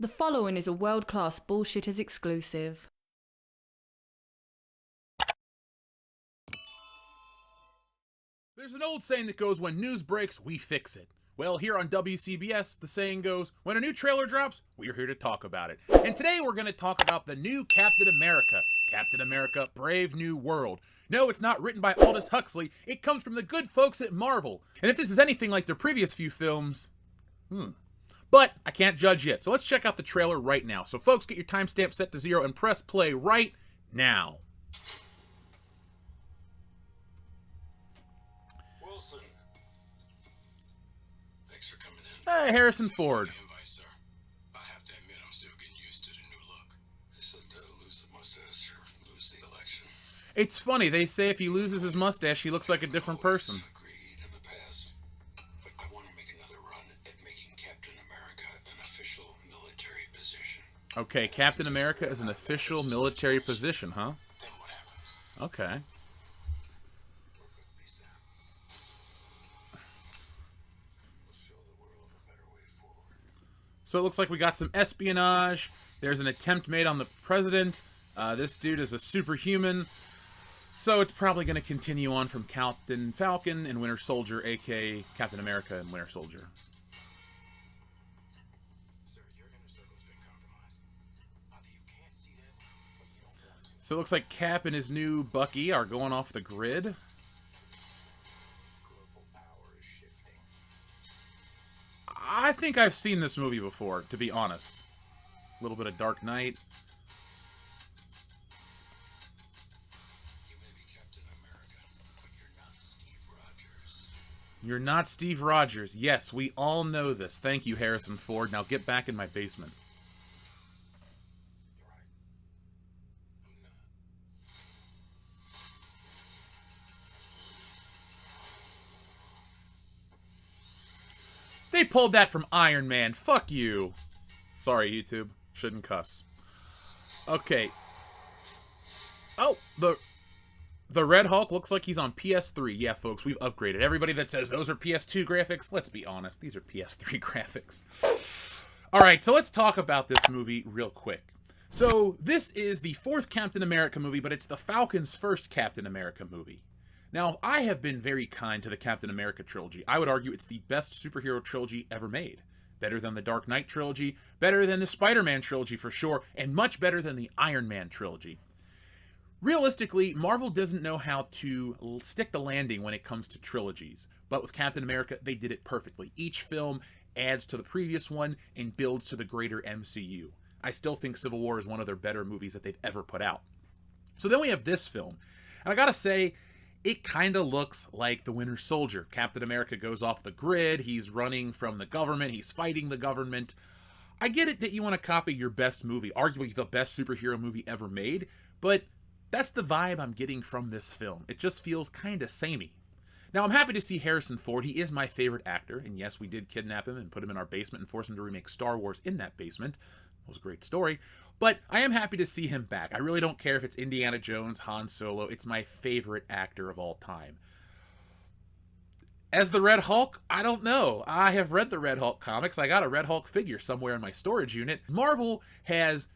The following is a world-class Bullshitters exclusive. There's an old saying that goes, when news breaks, we fix it. Well, here on WCBS, the saying goes, when a new trailer drops, we're here to talk about it. And today we're going to talk about the new Captain America. Captain America, Brave New World. No, it's not written by Aldous Huxley. It comes from the good folks at Marvel. And if this is anything like their previous few films, But I can't judge yet, so let's check out the trailer right now. So folks, get your timestamp set to 0 and press play right now. Wilson. Thanks for coming in. Hey, Harrison Ford. Invite, sir. I have to admit, I'm still getting used to the new look. They said lose the mustache or lose the election. It's funny, they say if he loses his mustache, he looks like a different person. Agreed in the past, but I want to make another run at making Captain America an official military position. Okay, Captain America is an official military position, huh? Then what happens? Okay. Work with me, Sam. We'll show the world a better way forward. So it looks like we got some espionage. There's an attempt made on the president. This dude is a superhuman. So it's probably going to continue on from Captain Falcon and Winter Soldier, aka Captain America and Winter Soldier. Sir, your inner circle's been compromised. Either you can't see that, or you don't want to. So it looks like Cap and his new Bucky are going off the grid. Global power is shifting. I think I've seen this movie before, to be honest. A little bit of Dark Knight. You may be Captain America, but you're not Steve Rogers. You're not Steve Rogers. Yes, we all know this. Thank you, Harrison Ford. Now get back in my basement. You're right. I'm not. They pulled that from Iron Man. Fuck you. Sorry, YouTube. Shouldn't cuss. Okay. Oh, the Red Hulk looks like he's on PS3. Yeah, folks, we've upgraded. Everybody that says those are PS2 graphics, let's be honest. These are PS3 graphics. Alright, so let's talk about this movie real quick. So, this is the 4th Captain America movie, but it's the Falcon's first Captain America movie. Now, I have been very kind to the Captain America trilogy. I would argue it's the best superhero trilogy ever made. Better than the Dark Knight trilogy, better than the Spider-Man trilogy for sure, and much better than the Iron Man trilogy. Realistically, Marvel doesn't know how to stick the landing when it comes to trilogies, but with Captain America, they did it perfectly. Each film adds to the previous one and builds to the greater MCU. I still think Civil War is one of their better movies that they've ever put out. So then we have this film, and I gotta say, it kind of looks like The Winter Soldier. Captain America goes off the grid, he's running from the government, he's fighting the government. I get it that you want to copy your best movie, arguably the best superhero movie ever made, but that's the vibe I'm getting from this film. It just feels kind of samey. Now, I'm happy to see Harrison Ford. He is my favorite actor, and yes, we did kidnap him and put him in our basement and force him to remake Star Wars in that basement. It was a great story. But I am happy to see him back. I really don't care if it's Indiana Jones, Han Solo. It's my favorite actor of all time. As the Red Hulk, I don't know. I have read the Red Hulk comics. I got a Red Hulk figure somewhere in my storage unit. Marvel has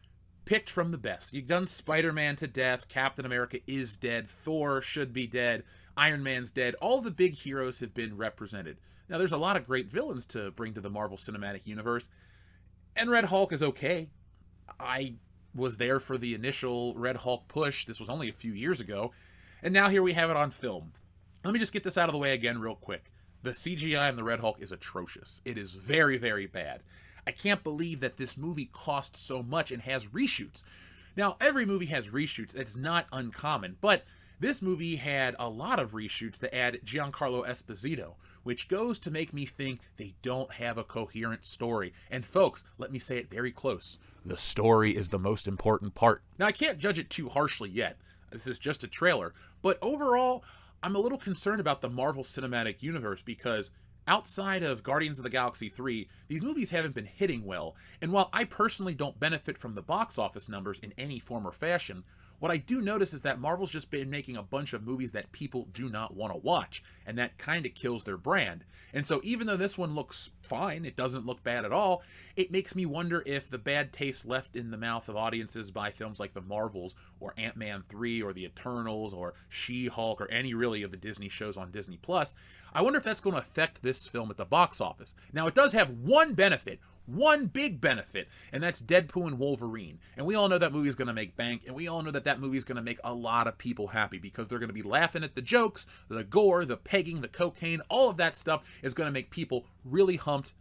picked from the best. You've done Spider-Man to death, Captain America is dead, Thor should be dead, Iron Man's dead. All the big heroes have been represented. Now, there's a lot of great villains to bring to the Marvel Cinematic Universe, and Red Hulk is okay. I was there for the initial Red Hulk push. This was only a few years ago, and now here we have it on film. Let me just get this out of the way again real quick. The CGI in the Red Hulk is atrocious. It is very, very bad. I can't believe that this movie cost so much and has reshoots. Now, every movie has reshoots. That's not uncommon. But this movie had a lot of reshoots that add Giancarlo Esposito, which goes to make me think they don't have a coherent story. And folks, let me say it very close. The story is the most important part. Now, I can't judge it too harshly yet. This is just a trailer. But overall, I'm a little concerned about the Marvel Cinematic Universe because outside of Guardians of the Galaxy 3, these movies haven't been hitting well, and while I personally don't benefit from the box office numbers in any form or fashion, What I do notice is that Marvel's just been making a bunch of movies that people do not want to watch, and that kind of kills their brand. And so even though this one looks fine, it doesn't look bad at all, it makes me wonder if the bad taste left in the mouth of audiences by films like The Marvels, or Ant-Man 3, or The Eternals, or She-Hulk, or any really of the Disney shows on Disney+, I wonder if that's going to affect this film at the box office. Now, it does have one benefit, one big benefit, and that's Deadpool and Wolverine. And we all know that movie is going to make bank, and we all know that that movie is going to make a lot of people happy because they're going to be laughing at the jokes, the gore, the pegging, the cocaine, all of that stuff is going to make people really pumped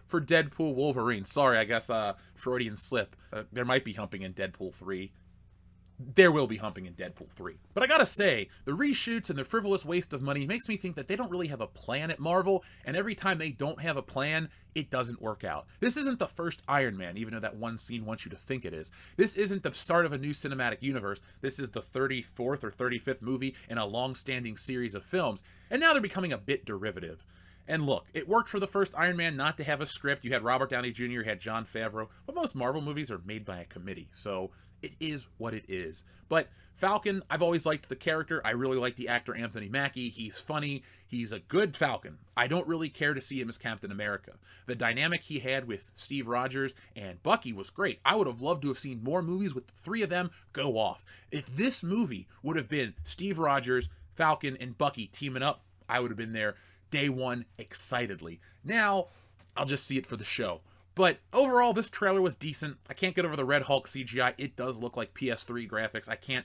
for Deadpool Wolverine. Sorry, I guess Freudian slip. There might be humping in Deadpool 3. There will be humping in Deadpool 3. But I gotta say, the reshoots and the frivolous waste of money makes me think that they don't really have a plan at Marvel, and every time they don't have a plan, it doesn't work out. This isn't the first Iron Man, even though that one scene wants you to think it is. This isn't the start of a new cinematic universe. This is the 34th or 35th movie in a long-standing series of films, and now they're becoming a bit derivative. And look, it worked for the first Iron Man not to have a script. You had Robert Downey Jr., you had Jon Favreau, but most Marvel movies are made by a committee, so it is what it is. But Falcon, I've always liked the character. I really like the actor Anthony Mackie. He's funny. He's a good Falcon. I don't really care to see him as Captain America. The dynamic he had with Steve Rogers and Bucky was great. I would have loved to have seen more movies with the three of them go off. If this movie would have been Steve Rogers, Falcon, and Bucky teaming up, I would have been there day one excitedly. Now, I'll just see it for the show. But overall, this trailer was decent. I can't get over the Red Hulk CGI. It does look like PS3 graphics. I can't...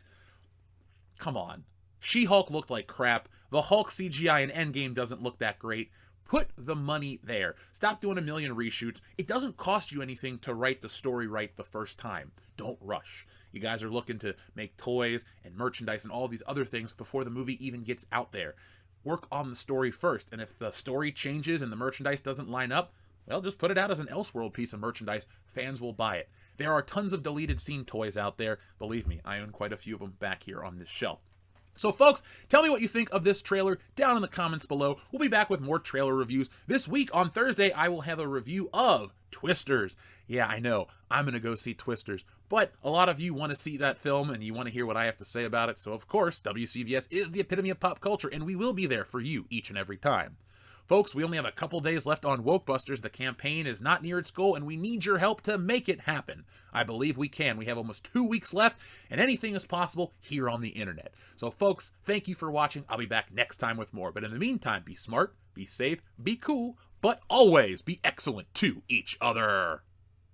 Come on. She-Hulk looked like crap. The Hulk CGI in Endgame doesn't look that great. Put the money there. Stop doing a million reshoots. It doesn't cost you anything to write the story right the first time. Don't rush. You guys are looking to make toys and merchandise and all these other things before the movie even gets out there. Work on the story first, and if the story changes and the merchandise doesn't line up, well, just put it out as an Elseworld piece of merchandise. Fans will buy it. There are tons of deleted scene toys out there. Believe me, I own quite a few of them back here on this shelf. So folks, tell me what you think of this trailer down in the comments below. We'll be back with more trailer reviews. This week on Thursday, I will have a review of Twisters. Yeah, I know, I'm going to go see Twisters. But a lot of you want to see that film and you want to hear what I have to say about it. So of course, WCBS is the epitome of pop culture and we will be there for you each and every time. Folks, we only have a couple days left on Wokebusters. The campaign is not near its goal, and we need your help to make it happen. I believe we can. We have almost 2 weeks left, and anything is possible here on the internet. So, folks, thank you for watching. I'll be back next time with more. But in the meantime, be smart, be safe, be cool, but always be excellent to each other.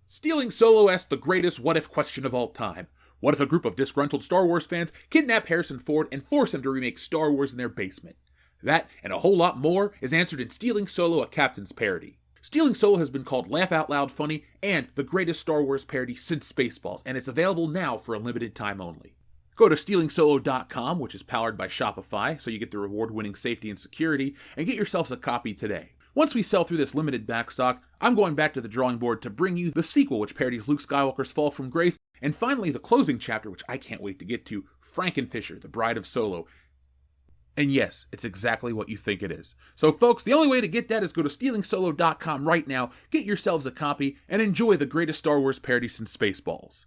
Stealing Solo asks the greatest what-if question of all time. What if a group of disgruntled Star Wars fans kidnap Harrison Ford and force him to remake Star Wars in their basement? That, and a whole lot more, is answered in Stealing Solo, a Captain's Parody. Stealing Solo has been called Laugh Out Loud Funny and the greatest Star Wars parody since Spaceballs, and it's available now for a limited time only. Go to StealingSolo.com, which is powered by Shopify, so you get the reward-winning safety and security, and get yourselves a copy today. Once we sell through this limited backstock, I'm going back to the drawing board to bring you the sequel, which parodies Luke Skywalker's fall from grace, and finally the closing chapter, which I can't wait to get to, Frankenfisher, the Bride of Solo. And yes, it's exactly what you think it is. So folks, the only way to get that is go to StealingSolo.com right now, get yourselves a copy, and enjoy the greatest Star Wars parody since Spaceballs.